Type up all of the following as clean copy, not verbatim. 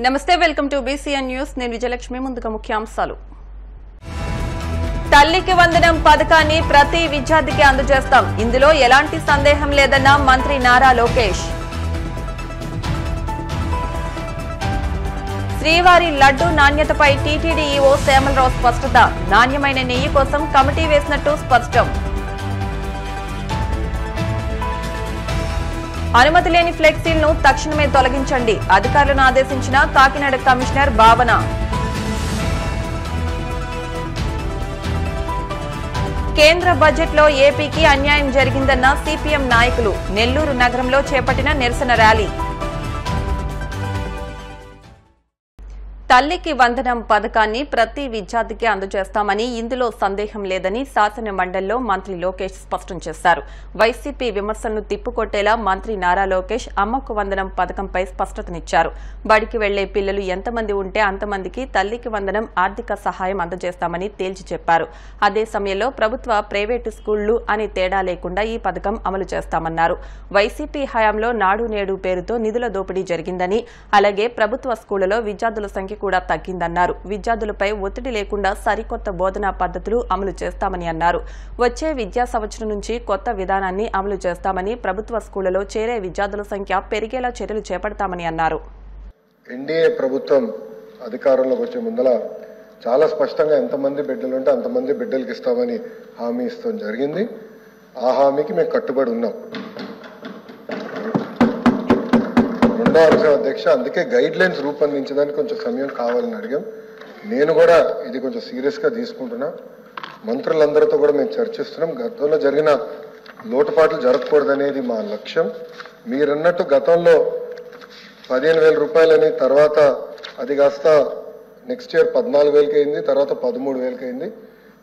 నమస్తే welcome to BCN news నేను విజయలక్ష్మి ముందుగా ముఖ్యాంశాలు తల్లికి వందనం పథకాన్ని ప్రతి విద్యార్థికి అందజేస్తాం ఇందులో ఎలాంటి సందేహం లేదన్న మంత్రి నారా లోకేష్ శ్రీవారి లడ్డు నాణ్యతపై టీటీడీ ఈవో శ్యామలరావు స్పష్టత నాణ్యమైన నెయ్యి కోసం కమిటీ వేసినట్టు స్పష్టం అనుమతి లేని ఫ్లెక్సీలను తక్షణమే తొలగించండి అధికారులను ఆదేశించిన కాకినాడ కమిషనర్ భావన కేంద్ర బడ్జెట్లో ఏపీకి అన్యాయం జరిగిందన్న సిపిఎం నాయకులు నెల్లూరు నగరంలో చేపట్టిన నిరసన ర్యాలీ తల్లికి వందనం పథకాన్ని ప్రతి విద్యార్థికి అందజేస్తామని ఇందులో సందేహం లేదని శాసన మండలిలో మంత్రి లోకేష్ స్పష్టం చేశారు. వైసీపీ విమర్శలను తిప్పుకొట్టేలా మంత్రి నారా లోకేష్ అమ్మకు వందనం పథకంపై స్పష్టతనిచ్చారు. బడికి వెళ్లే పిల్లలు ఎంతమంది ఉంటే అంతమందికి తల్లికి వందనం ఆర్థిక సహాయం అందజేస్తామని తేల్చి చెప్పారు. అదే సమయంలో ప్రభుత్వ ప్రైవేటు స్కూళ్లు అనే తేడా లేకుండా ఈ పథకం అమలు చేస్తామన్నారు. వైసీపీ హయాంలో నాడు నేడు పేరుతో నిధుల దోపిడీ జరిగిందని అలాగే ప్రభుత్వ స్కూళ్లలో విద్యార్థుల సంఖ్య కూడా తగ్గిందన్నారు. విద్యార్థులపై ఒత్తిడి లేకుండా సరికొత్త బోధనా పద్ధతులు అమలు చేస్తామని అన్నారు. వచ్చే విద్యా సంవత్సరం నుంచి కొత్త విధానాన్ని అమలు చేస్తామని ప్రభుత్వ స్కూళ్లలో చేరే విద్యార్థుల సంఖ్య పెరిగేలా చర్యలు చేపడతామని అన్నారు. ఎన్డీఏ ప్రభుత్వం అధికారంలోకి వచ్చే ముందల చాలా స్పష్టంగా ఎంతమంది బిడ్డలు ఉంటే అంతమంది బిడ్డలకి ఇస్తామని హామీ ఇస్తాం జరిగింది. ఆ హామీకి మేము కట్టుబడి ఉన్నాం. రెండో అంశం అధ్యక్ష, అందుకే గైడ్ లైన్స్ రూపొందించడానికి కొంచెం సమయం కావాలని అడిగాం. నేను కూడా ఇది కొంచెం సీరియస్గా తీసుకుంటున్నా. మంత్రులందరితో కూడా మేము చర్చిస్తున్నాం. గతంలో జరిగిన లోటుపాట్లు జరగకూడదనేది మా లక్ష్యం. మీరన్నట్టు గతంలో 15,000 రూపాయలని, తర్వాత అది కాస్త నెక్స్ట్ ఇయర్ 14,000కి అయింది, తర్వాత 13,000కి అయింది.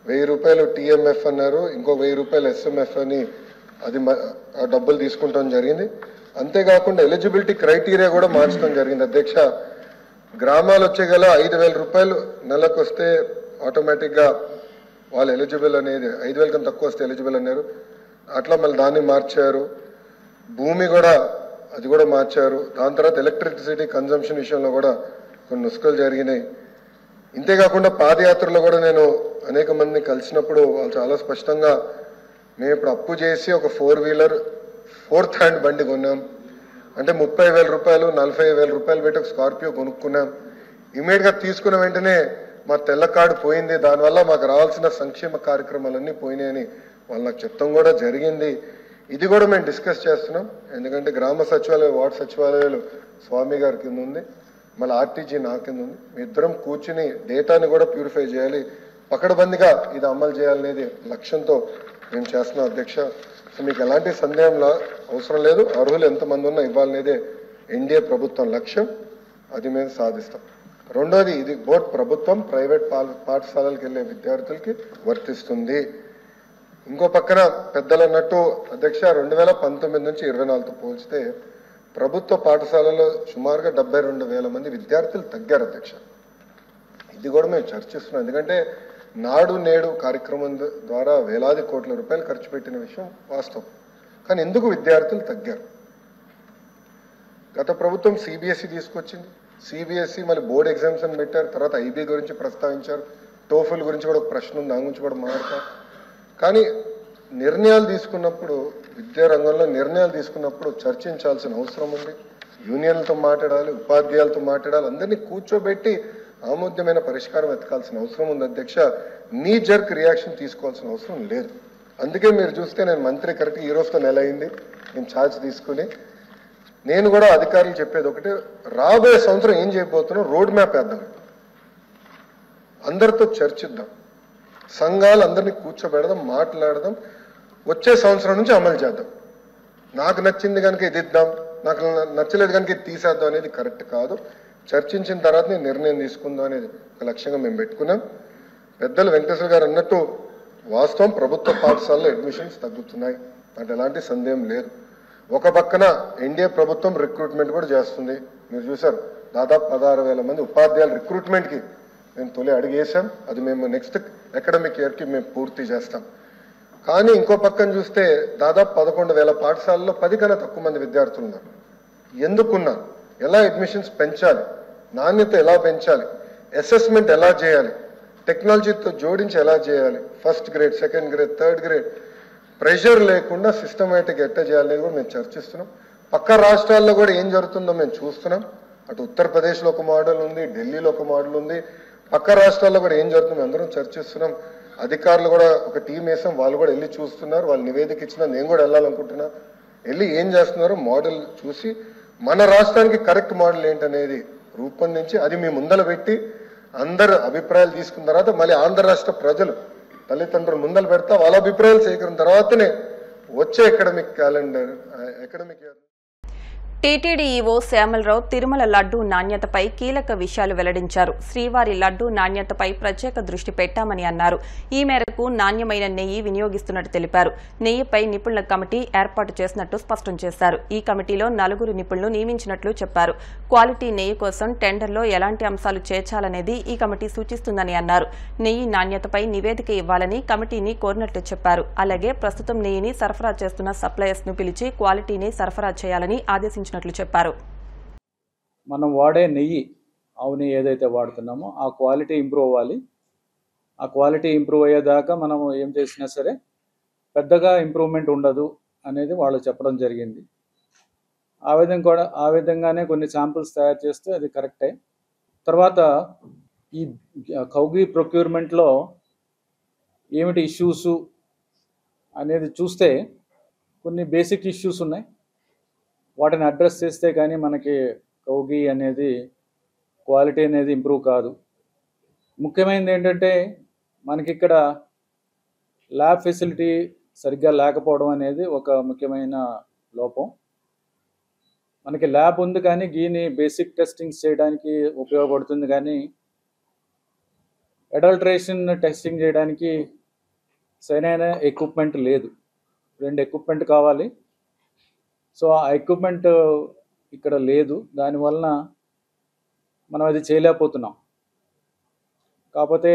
1,000 రూపాయలు టీఎంఎఫ్ అన్నారు, ఇంకో 1,000 రూపాయలు ఎస్ఎంఎఫ్ అని అది డబ్బులు తీసుకుంటాం జరిగింది. అంతేకాకుండా ఎలిజిబిలిటీ క్రైటీరియా కూడా మార్చడం జరిగింది అధ్యక్ష. గ్రామాలు వచ్చే గల 5,000 రూపాయలు నెలకు వస్తే ఆటోమేటిక్గా వాళ్ళు ఎలిజిబుల్ అనేది, 5,000 కన్నా తక్కువ వస్తే ఎలిజిబుల్ అన్నారు. అట్లా మళ్ళీ దాన్ని మార్చారు. భూమి కూడా అది కూడా మార్చారు. దాని తర్వాత ఎలక్ట్రిసిటీ కన్జంప్షన్ విషయంలో కూడా కొన్ని నుస్ఖలు జరిగినాయి. ఇంతేకాకుండా పాదయాత్రలో కూడా నేను అనేక మందిని కలిసినప్పుడు వాళ్ళు చాలా స్పష్టంగా మేము ఇప్పుడు అప్పు చేసి ఒక 4 వీలర్ 4th హ్యాండ్ బండి కొన్నాం అంటే 30,000 రూపాయలు 40,000 రూపాయలు పెట్టి ఒక స్కార్పియో కొనుక్కున్నాం. ఇమీడియట్గా తీసుకున్న వెంటనే మా తెల్ల కార్డు పోయింది, దానివల్ల మాకు రావాల్సిన సంక్షేమ కార్యక్రమాలన్నీ పోయినాయని వాళ్ళు నాకు చెప్తాం కూడా జరిగింది. ఇది కూడా మేము డిస్కస్ చేస్తున్నాం. ఎందుకంటే గ్రామ సచివాలయ వార్డు సచివాలయాలు స్వామి గారి కింద ఉంది, మళ్ళీ ఆర్టీజీ నా కింద ఉంది. మీ ఇద్దరం కూర్చుని డేటాని కూడా ప్యూరిఫై చేయాలి, పకడ్బందీగా ఇది అమలు చేయాలనేది లక్ష్యంతో మేము చేస్తున్నాం అధ్యక్ష. సో మీకు ఎలాంటి సందేహం అవసరం లేదు. అర్హులు ఎంతమంది ఉన్నా ఇవ్వాలనేదే ఎన్డీఏ ప్రభుత్వం లక్ష్యం. అది మేము సాధిస్తాం. రెండోది, ఇది బోత్ ప్రభుత్వం ప్రైవేట్ పాఠశాలలకు వెళ్ళే విద్యార్థులకి వర్తిస్తుంది. ఇంకో పక్కన పెద్దలు అన్నట్టు అధ్యక్ష 2019 నుంచి 24తో పోల్చితే ప్రభుత్వ పాఠశాలలో సుమారుగా 72,000 మంది విద్యార్థులు తగ్గారు అధ్యక్ష. ఇది కూడా మేము చర్చిస్తున్నాం. ఎందుకంటే నాడు నేడు కార్యక్రమం ద్వారా వేలాది కోట్ల రూపాయలు ఖర్చు పెట్టిన విషయం వాస్తవం. కానీ ఎందుకు విద్యార్థులు తగ్గారు? గత ప్రభుత్వం సిబిఎస్ఈ తీసుకొచ్చింది. సిబిఎస్ఈ మళ్ళీ బోర్డ్ ఎగ్జామ్స్ అని పెట్టారు. తర్వాత ఐబీ గురించి ప్రస్తావించారు. టోఫుల్ గురించి కూడా ఒక ప్రశ్న ఉంది, దాని గురించి కూడా మాట్లాడతారు. కానీ నిర్ణయాలు తీసుకున్నప్పుడు, విద్యా రంగంలో నిర్ణయాలు తీసుకున్నప్పుడు చర్చించాల్సిన అవసరం ఉంది. యూనియన్లతో మాట్లాడాలి, ఉపాధ్యాయులతో మాట్లాడాలి, అందరినీ కూర్చోబెట్టి ఆమోద్యమైన పరిష్కారం వెతకాల్సిన అవసరం ఉంది అధ్యక్ష. నీ జర్క్ రియాక్షన్ తీసుకోవాల్సిన అవసరం లేదు. అందుకే మీరు చూస్తే నేను మంత్రి కరెక్ట్గా ఈ రోజుతో నెల అయింది నేను ఛార్జ్ తీసుకుని. నేను కూడా అధికారులు చెప్పేది ఒకటి, రాబోయే సంవత్సరం ఏం చేయబోతున్నాం రోడ్ మ్యాప్ వేద్దాం, అందరితో చర్చిద్దాం, సంఘాలు అందరినీ కూర్చోబెడదాం, మాట్లాడదాం, వచ్చే సంవత్సరం నుంచి అమలు చేద్దాం. నాకు నచ్చింది కనుక ఇది ఇద్దాం, నాకు నచ్చలేదు కనుక ఇది తీసేద్దాం అనేది కరెక్ట్ కాదు. చర్చించిన తర్వాత నేను నిర్ణయం తీసుకుందాం అనేది ఒక లక్ష్యంగా మేము పెట్టుకున్నాం. పెద్దలు వెంకటేశ్వర గారు అన్నట్టు వాస్తవం, ప్రభుత్వ పాఠశాలలో అడ్మిషన్స్ తగ్గుతున్నాయి, అంటే ఎలాంటి సందేహం లేదు. ఒక పక్కన ఎన్డీఏ ప్రభుత్వం రిక్రూట్మెంట్ కూడా చేస్తుంది. మీరు చూసారు, దాదాపు 16,000 మంది ఉపాధ్యాయుల రిక్రూట్మెంట్కి మేము తొలి అడిగేసాం. అది మేము నెక్స్ట్ అకాడమిక్ ఇయర్కి మేము పూర్తి చేస్తాం. కానీ ఇంకో పక్కన చూస్తే దాదాపు 11,000 పాఠశాలలో 10 కన్నా తక్కువ మంది విద్యార్థులు ఉన్నారు. ఎందుకున్నారు, ఎలా అడ్మిషన్స్ పెంచాలి, నాణ్యత ఎలా పెంచాలి, అసెస్మెంట్ ఎలా చేయాలి, టెక్నాలజీతో జోడించి ఎలా చేయాలి, first grade, second grade, third grade, pressure లేకుండా సిస్టమేటిక్ ఎట్లా చేయాలనేది కూడా మేము చర్చిస్తున్నాం. పక్క రాష్ట్రాల్లో కూడా ఏం జరుగుతుందో మేము చూస్తున్నాం. అటు ఉత్తరప్రదేశ్లో ఒక మోడల్ ఉంది, ఢిల్లీలో ఒక మోడల్ ఉంది, పక్క రాష్ట్రాల్లో కూడా ఏం జరుగుతుందో అందరం చర్చిస్తున్నాం. అధికారులు కూడా ఒక టీం వేసాం, వాళ్ళు కూడా వెళ్ళి చూస్తున్నారు. వాళ్ళు నివేదిక ఇచ్చినా నేను కూడా వెళ్ళాలనుకుంటున్నా. వెళ్ళి ఏం చేస్తున్నారో మోడల్ చూసి మన రాష్ట్రానికి కరెక్ట్ మోడల్ ఏంటనేది రూపొందించి అది మీ ముందర పెట్టి అందరు అభిప్రాయాలు తీసుకున్న తర్వాత మళ్ళీ ఆంధ్ర రాష్ట్ర ప్రజలు తల్లిదండ్రులు ముందర పెడతా వాళ్ళ అభిప్రాయాలు సేకరించిన తర్వాతనే వచ్చే academic TTD EO Shyamala Rao Tirumala laddu నాణ్యతపై కీలక విషయాలు వెల్లడించారు. శ్రీవారి లడ్డూ నాణ్యతపై ప్రత్యేక దృష్టి పెట్టామని అన్నారు. ఈ మేరకు నాణ్యమైన నెయ్యి వినియోగిస్తున్నట్టు తెలిపారు. నెయ్యిపై నిపుణుల కమిటీ ఏర్పాటు చేసినట్టు స్పష్టం చేశారు. ఈ కమిటీలో 4 నిపుణులు నియమించినట్లు చెప్పారు. క్వాలిటీ నెయ్యి కోసం టెండర్లో ఎలాంటి అంశాలు చేర్చాలనేది ఈ కమిటీ సూచిస్తుందని అన్నారు. నెయ్యి నాణ్యతపై నివేదిక ఇవ్వాలని కమిటీని కోరినట్లు చెప్పారు. అలాగే ప్రస్తుతం నెయ్యిని సరఫరా చేస్తున్న సప్లయర్స్ ను పిలిచి క్వాలిటీని సరఫరా చేయాలని ఆదేశించారు. చెప్పారు. మనం వాడే నెయ్యి, ఆవు నెయ్యి ఏదైతే వాడుతున్నామో ఆ క్వాలిటీ ఇంప్రూవ్ అవ్వాలి. ఆ క్వాలిటీ ఇంప్రూవ్ అయ్యేదాకా మనం ఏం చేసినా సరే పెద్దగా ఇంప్రూవ్మెంట్ ఉండదు అనేది వాళ్ళు చెప్పడం జరిగింది. ఆ విధంగానే కొన్ని శాంపిల్స్ తయారు చేస్తే అది కరెక్టే. తర్వాత ఈ కౌగి ప్రొక్యూర్మెంట్లో ఏమిటి ఇష్యూస్ అనేది చూస్తే కొన్ని బేసిక్ ఇష్యూస్ ఉన్నాయి. వాటిని అడ్రస్ చేస్తే కానీ మనకి కౌగి అనేది క్వాలిటీ అనేది ఇంప్రూవ్ కాదు. ముఖ్యమైనది ఏంటంటే మనకి ఇక్కడ ల్యాబ్ ఫెసిలిటీ సరిగ్గా లేకపోవడం అనేది ఒక ముఖ్యమైన లోపం. మనకి ల్యాబ్ ఉంది కానీ గీని బేసిక్ టెస్టింగ్స్ చేయడానికి ఉపయోగపడుతుంది, కానీ అడల్ట్రేషన్ టెస్టింగ్ చేయడానికి సరైన ఎక్విప్మెంట్ లేదు. 2 ఎక్విప్మెంట్ కావాలి. సో ఆ ఎక్విప్మెంట్ ఇక్కడ లేదు. దానివలన మనం అది చేయలేకపోతున్నాం. కాకపోతే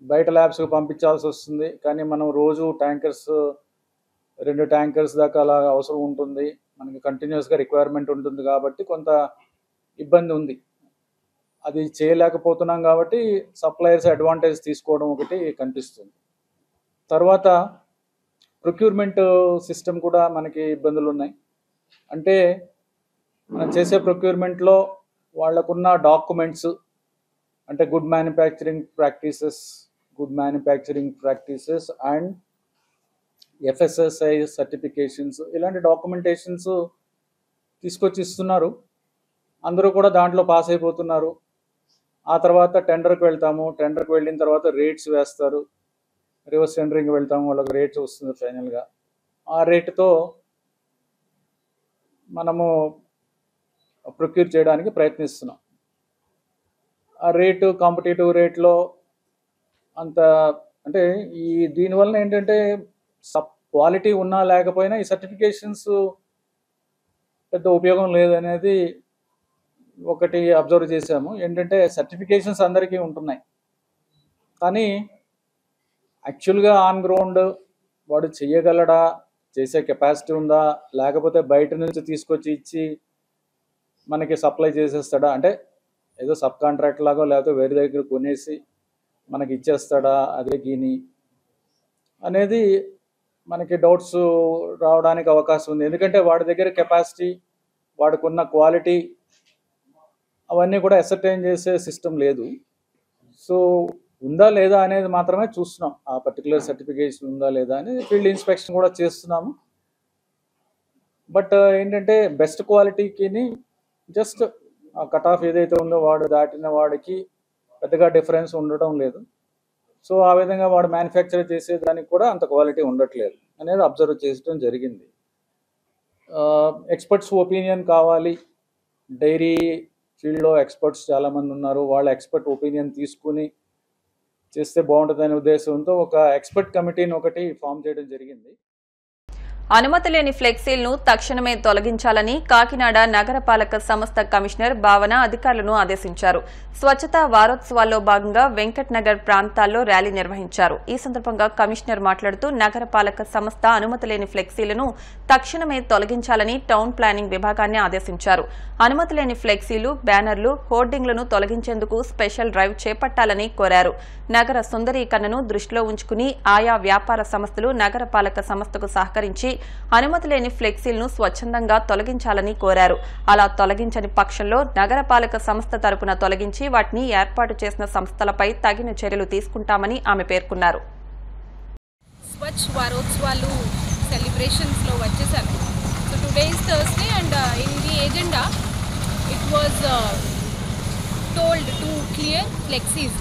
బయట ల్యాబ్స్కి పంపించాల్సి వస్తుంది. కానీ మనం రోజు 2 ట్యాంకర్స్ దాకా అలా అవసరం ఉంటుంది. మనకి కంటిన్యూస్గా రిక్వైర్మెంట్ ఉంటుంది కాబట్టి కొంత ఇబ్బంది ఉంది. అది చేయలేకపోతున్నాం కాబట్టి సప్లయర్స్ అడ్వాంటేజ్ తీసుకోవడం ఒకటి కనిపిస్తుంది. తర్వాత ప్రొక్యూర్మెంట్ సిస్టమ్ కూడా మనకి ఇబ్బందులు ఉన్నాయి. అంటే మనం చేసే ప్రొక్యూర్మెంట్లో వాళ్ళకున్న డాక్యుమెంట్స్, అంటే good manufacturing practices and FSSAI certifications, ఇలాంటి డాక్యుమెంటేషన్స్ తీసుకొచ్చి ఇస్తున్నారు. అందరూ కూడా దాంట్లో పాస్ అయిపోతున్నారు. ఆ తర్వాత టెండర్కి వెళ్తాము. టెండర్కి వెళ్ళిన తర్వాత రేట్స్ వేస్తారు. రివర్స్ టెండరింగ్ వెళ్తాము, వాళ్ళకి రేట్స్ వస్తుంది. ఫైనల్గా ఆ రేటుతో మనము ప్రొక్యూర్ చేయడానికి ప్రయత్నిస్తున్నాం. ఆ రేటు కాంపిటేటివ్ రేట్లో అంత అంటే దీనివల్ల ఏంటంటే క్వాలిటీ ఉన్నా లేకపోయినా ఈ సర్టిఫికేషన్స్ పెద్ద ఉపయోగం లేదనేది ఒకటి అబ్జర్వ్ చేశాము. ఏంటంటే సర్టిఫికేషన్స్ అందరికీ ఉంటున్నాయి, కానీ యాక్చువల్గా ఆన్ గ్రౌండ్ వాడు చెయ్యగలడా, చేసే కెపాసిటీ ఉందా, లేకపోతే బయట నుంచి తీసుకొచ్చి ఇచ్చి మనకి సప్లై చేసేస్తాడా, అంటే ఏదో సబ్ కాంట్రాక్ట్ లాగా లేకపోతే వేరే దగ్గర కొనేసి మనకి ఇచ్చేస్తాడా అదే గీని అనేది మనకి డౌట్స్ రావడానికి అవకాశం ఉంది. ఎందుకంటే వాడి దగ్గర కెపాసిటీ, వాడుకున్న క్వాలిటీ అవన్నీ కూడా అసర్టైన్ చేసే సిస్టమ్ లేదు. సో ఉందా లేదా అనేది మాత్రమే చూస్తున్నాం. ఆ పర్టికులర్ సర్టిఫికేషన్ ఉందా లేదా అని ఫీల్డ్ ఇన్స్పెక్షన్ కూడా చేస్తున్నాము. బట్ ఏంటంటే బెస్ట్ క్వాలిటీకి జస్ట్ ఆ కట్ ఆఫ్ ఏదైతే ఉందో వాడు దాటిన వాడికి పెద్దగా డిఫరెన్స్ ఉండటం లేదు. సో ఆ విధంగా వాడు మ్యానుఫ్యాక్చర్ చేసేదానికి కూడా అంత క్వాలిటీ ఉండట్లేదు అనేది అబ్జర్వ్ చేయడం జరిగింది. ఎక్స్పర్ట్స్ ఒపీనియన్ కావాలి. డైరీ ఫీల్డ్లో ఎక్స్పర్ట్స్ చాలామంది ఉన్నారు. వాళ్ళ ఎక్స్పర్ట్ ఒపీనియన్ తీసుకుని చేస్తే బాగుంటుందనే ఉద్దేశంతో ఒక ఎక్స్పర్ట్ కమిటీని ఒకటి ఫామ్ చేయడం జరిగింది. అనుమతి లేని ఫ్లెక్సీలను తక్షణమే తొలగించాలని కాకినాడ నగరపాలక సంస్థ కమిషనర్ భావన అధికారులను ఆదేశించారు. స్వచ్ఛతా వారోత్సవాల్లో భాగంగా వెంకట్ నగర్ ప్రాంతాల్లో ర్యాలీ నిర్వహించారు. ఈ సందర్భంగా కమిషనర్ మాట్లాడుతూ నగరపాలక సంస్థ అనుమతి లేని ఫ్లెక్సీలను తక్షణమే తొలగించాలని టౌన్ ప్లానింగ్ విభాగాన్ని ఆదేశించారు. అనుమతి లేని ఫ్లెక్సీలు, బ్యానర్లు, హోర్డింగ్లను తొలగించేందుకు స్పెషల్ డ్రైవ్ చేపట్టాలని కోరారు. నగర సుందరీకరణను దృష్టిలో ఉంచుకుని ఆయా వ్యాపార సంస్థలు నగరపాలక సంస్థకు సహకరించి అనుమతి లేని ఫ్లెక్సీలను స్వచ్ఛందంగా తొలగించాలని కోరారు. అలా తొలగించని పక్షంలో నగరపాలక సంస్థ తరపున తొలగించి వాటిని ఏర్పాటు చేసిన సంస్థలపై తగిన చర్యలు తీసుకుంటామని ఆమె పేర్కొన్నారు. స్వచ్ఛ వారోత్సవాలు సెలబ్రేషన్స్ లో వచ్చేసాను. So today is Thursday and in the agenda it was told to clear flexies,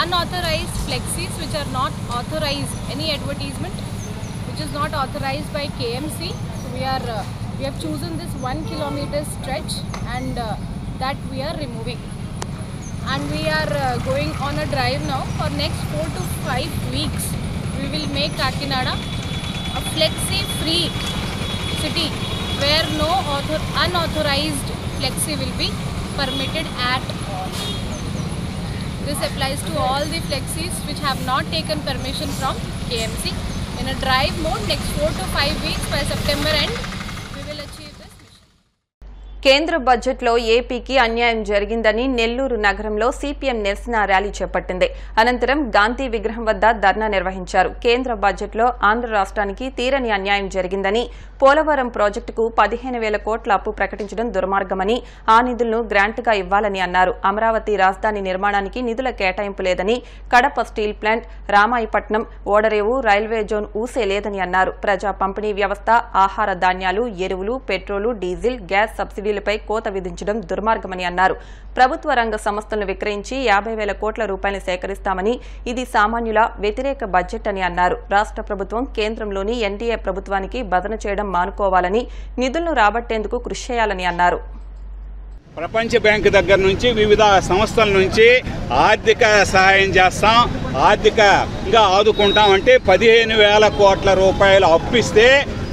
unauthorized flexis which are not authorized, any advertisement which is not authorized by KMC. So we have chosen this 1 kilometer stretch and that we are removing, and we are going on a drive now for next 4 to 5 weeks. We will make Kakinada a flexi free city where no unauthorized flexi will be permitted at all. This applies to all the flexis which have not taken permission from KMC. In a drive mode, next 4 to 5 weeks by September end, we will achieve this mission. కేంద్ర బడ్జెట్లో ఏపీకి అన్యాయం జరిగిందని నెల్లూరు నగరంలో CPM నిరసన rally చేపట్టింది. అనంతరం గాంధీ విగ్రహం వద్ద ధర్నా నిర్వహించారు. కేంద్ర బడ్జెట్లో ఆంధ్ర రాష్ట్రానికి తీరని అన్యాయం జరిగిందని, పోలవరం ప్రాజెక్టుకు 15,000 కోట్ల అప్పు ప్రకటించడం దుర్మార్గమని, ఆ నిధులను గ్రాంట్గా ఇవ్వాలని అన్నారు. అమరావతి రాజధాని నిర్మాణానికి నిధుల కేటాయింపు లేదని, కడప స్టీల్ ప్లాంట్, రామాయపట్నం, ఓడరేవు రైల్వే జోన్ ఊసే లేదని అన్నారు. ప్రజా పంపిణీ వ్యవస్థ, ఆహార ధాన్యాలు, ఎరువులు, పెట్రోలు, డీజిల్, గ్యాస్ సబ్సిడీలపై కోత విధించడం దుర్మార్గమని అన్నారు. ప్రభుత్వ రంగ సంస్థలను విక్రయించి 50,000 కోట్ల రూపాయలు సేకరిస్తామని, ఇది సామాన్యుల వ్యతిరేక బడ్జెట్ అని అన్నారు. రాష్ట్ర ప్రభుత్వం కేంద్రంలోని ఎన్డీఏ ప్రభుత్వానికి బదన చేయడం మానుకోవాలని, నిధులను రాబట్టేందుకు కృషి చేయాలని అన్నారు. ప్రపంచ బ్యాంకు దగ్గర నుంచి వివిధ సంస్థల నుంచి ఆర్థిక సహాయం చేస్తాం, ఆర్థికంగా ఆదుకుంటాం అంటే 15,000 కోట్ల రూపాయలు అప్పిస్తే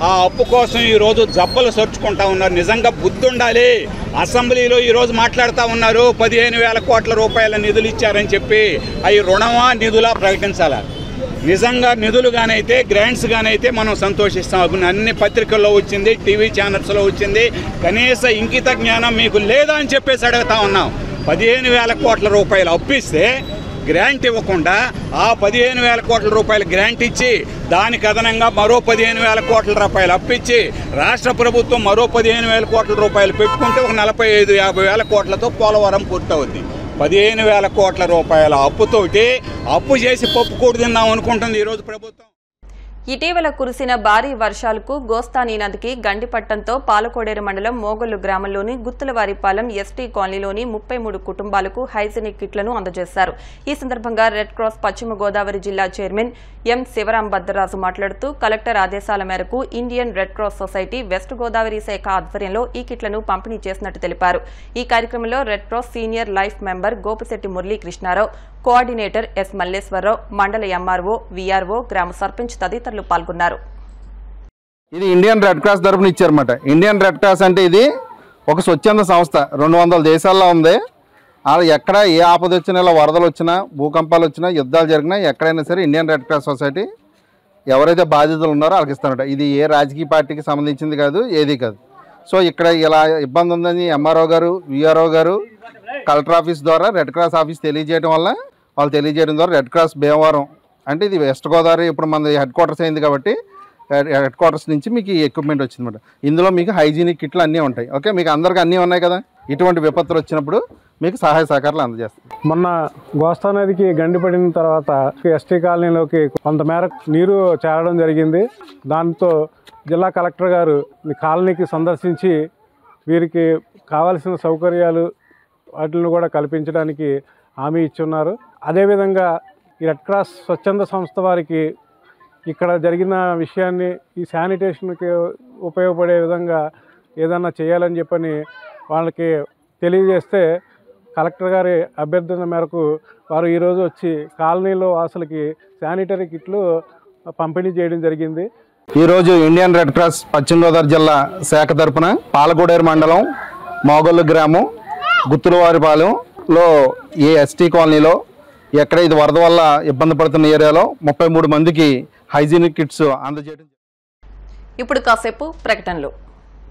ఆ అప్పు కోసం ఈరోజు జబ్బలు సర్చుకుంటా ఉన్నారు. నిజంగా బుద్ధి ఉండాలి. అసెంబ్లీలో ఈరోజు మాట్లాడుతూ ఉన్నారు 15,000 కోట్ల రూపాయల నిధులు ఇచ్చారని చెప్పి. అవి రుణమా నిధులా ప్రకటించాలా? నిజంగా నిధులు గానైతే, గ్రాంట్స్ గానైతే మనం సంతోషిస్తాం. అన్ని పత్రికల్లో వచ్చింది, టీవీ ఛానల్స్లో వచ్చింది. కనీస ఇంకిత జ్ఞానం మీకు లేదా అని చెప్పేసి అడుగుతా ఉన్నాం. 15,000 కోట్ల రూపాయలు అప్పిస్తే గ్రాంట్ ఇవ్వకుండా ఆ 15,000 కోట్ల రూపాయలు గ్రాంట్ ఇచ్చి దానికి అదనంగా మరో 15,000 కోట్ల రూపాయలు అప్పిచ్చి రాష్ట్ర ప్రభుత్వం మరో 15,000 కోట్ల రూపాయలు పెట్టుకుంటే ఒక 45,000-50,000 కోట్లతో పోలవరం పూర్తవుద్ది. 15,000 కోట్ల రూపాయల అప్పుతోటి అప్పు చేసి పప్పు కూడు తిందాం అనుకుంటుంది ఈరోజు ప్రభుత్వం. ఇటీవల కురిసిన భారీ వర్షాలకు గోస్తాని నదికి గండిపట్టంతో పాలకోడేరు మండలం మోగొల్లు గ్రామంలోని గుత్తులవారిపాలెం ఎస్టీ కాలనీలోని 33 కుటుంబాలకు హైజీనిక్ కిట్లను అందజేశారు. ఈ సందర్భంగా రెడ్ క్రాస్ పశ్చిమ గోదావరి జిల్లా చైర్మన్ ఎం శివరాం భద్రరాజు మాట్లాడుతూ కలెక్టర్ ఆదేశాల మేరకు Indian Red Cross society west Godavari శాఖ ఆధ్వర్యంలో ఈ కిట్లను పంపిణీ చేసినట్టు తెలిపారు. ఈ కార్యక్రమంలో Red Cross senior life member Gopisetti Muralikrishna Rao, coordinator S Malleswara Rao, mandal MRO, VRO, గ్రామ సర్పంచ్ తదితరులు పాల్గొన్నారు. ఇది ఇండియన్ రెడ్ క్రాస్ తరపున ఇచ్చారన్నమాట. ఇండియన్ రెడ్ క్రాస్ అంటే ఇది ఒక స్వచ్ఛంద సంస్థ. 200 దేశాల్లో ఉంది. అలా ఎక్కడ ఏ ఆపద వచ్చినా, ఇలా వరదలు వచ్చినా, భూకంపాలు వచ్చినా, యుద్ధాలు జరిగినా ఎక్కడైనా సరే ఇండియన్ రెడ్ క్రాస్ సొసైటీ ఎవరైతే బాధితులు ఉన్నారో వాళ్ళకి ఇస్తారన్నమాట. ఇది ఏ రాజకీయ పార్టీకి సంబంధించింది కాదు, ఏది కాదు. సో ఇక్కడ ఇలా ఇబ్బంది ఉందని ఎంఆర్ఓ గారు, విఆర్ఓ గారు కలెక్టర్ ఆఫీస్ ద్వారా రెడ్ క్రాస్ ఆఫీస్ తెలియజేయడం వల్ల వాళ్ళు తెలియజేయడం ద్వారా రెడ్ క్రాస్ భీమవరం అంటే ఇది వెస్ట్ గోదావరి ఇప్పుడు మన హెడ్ క్వార్టర్స్ అయింది కాబట్టి హెడ్ క్వార్టర్స్ నుంచి మీకు ఈ ఎక్విప్మెంట్ వచ్చిందన్నమాట. ఇందులో మీకు హైజీనిక్ కిట్లు అన్నీ ఉంటాయి. ఓకే, మీకు అందరికీ అన్నీ ఉన్నాయి కదా. ఇటువంటి విపత్తులు వచ్చినప్పుడు మీకు సహాయ సహకారాలు అందజేస్తాం. మొన్న గోస్తా నదికి గండిపడిన తర్వాత ఎస్టీ కాలనీలోకి కొంతమేర నీరు చేరడం జరిగింది. దాంతో జిల్లా కలెక్టర్ గారు ఈ కాలనీకి సందర్శించి వీరికి కావాల్సిన సౌకర్యాలు వాటిని కూడా కల్పించడానికి హామీ ఇచ్చున్నారు. అదేవిధంగా ఈ రెడ్ క్రాస్ స్వచ్ఛంద సంస్థ వారికి ఇక్కడ జరిగిన విషయాన్ని ఈ శానిటేషన్కి ఉపయోగపడే విధంగా ఏదన్నా చేయాలని చెప్పని వాళ్ళకి తెలియజేస్తే కలెక్టర్ గారి అభ్యర్థన మేరకు వారు ఈరోజు వచ్చి కాలనీలో వాసులకి శానిటరీ కిట్లు పంపిణీ చేయడం జరిగింది. ఈరోజు ఇండియన్ రెడ్ క్రాస్ పశ్చిమ గోదావరి జిల్లా శాఖ తరపున పాలగూడేరు మండలం మోగొల్లు గ్రామం గుత్తులవారిపాలెంలో ఈ ఎస్టీ కాలనీలో ఎక్కడ ఇది వరద వల్ల ఇబ్బంది పడుతున్న ఏరియాలో 33 మందికి హైజీనిక్ కిట్స్ అందజేయడం. ఇప్పుడు కాసేపు ప్రకటనలు.